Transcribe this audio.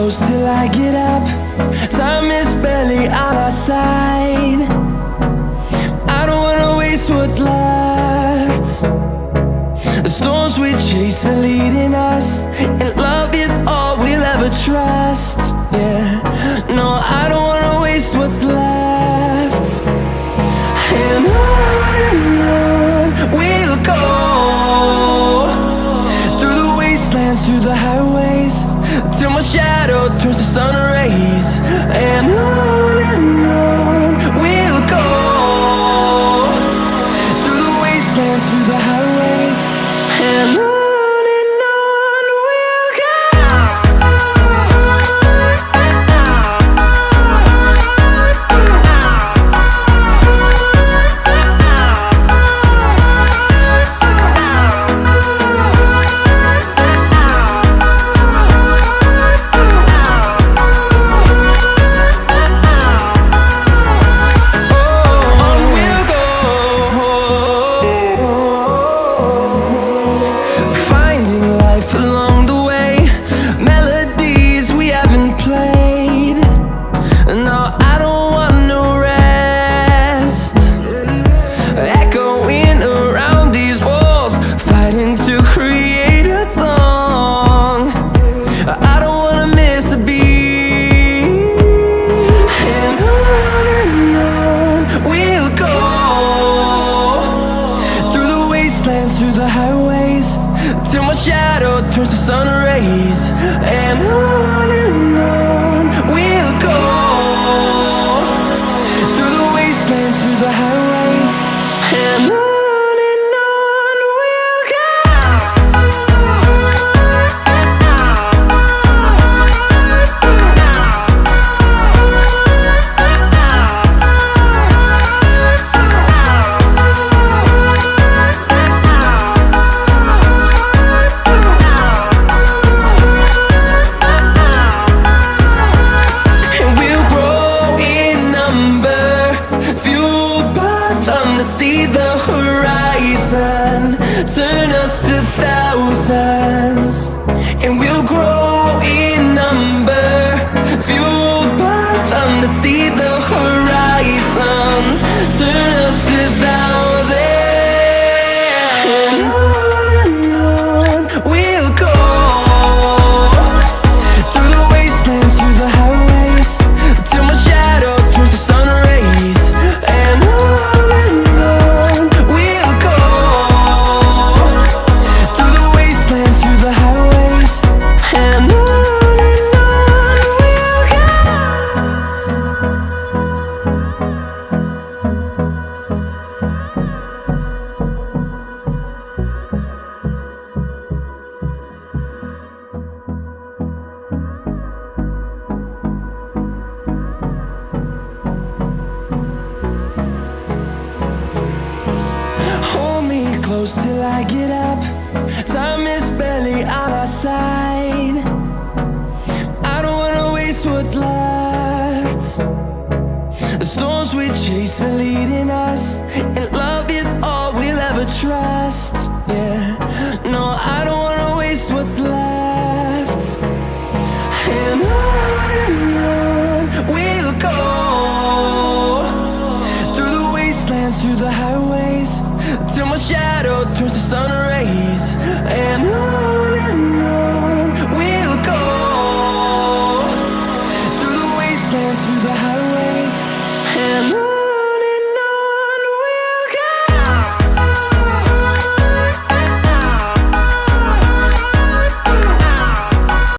close till I get up. Time is barely on our side. I don't wanna waste what's left. The storms we chase are leading us, and love is all we'll ever trust. Yeah, no, I don't wanna waste what's left. And on we'll go, through the wastelands, through the highways, till my shadow turns to sun rays. And on we'll go, through the wastelands, through the highways, and on we'll go. Through the highways, till my shadow turns to sun rays. And on we'll go, through the wastelands, through the highways, and on we'll go. See the horizon turn us to thousands, and we'll grow in number, fueled by them to see the horizon turn us to thousands. And on we'll go, through the wastelands, through the highways, till my shadow turns to sun rays. And close till I get up. Time is barely on our side. I don't wanna waste what's left. The storms we chase are leading us, and love is all we'll ever trust. Yeah, no, I don't wanna waste what's left. And on we'll go, through the wastelands, through the highways, till my shadow turns to sun rays.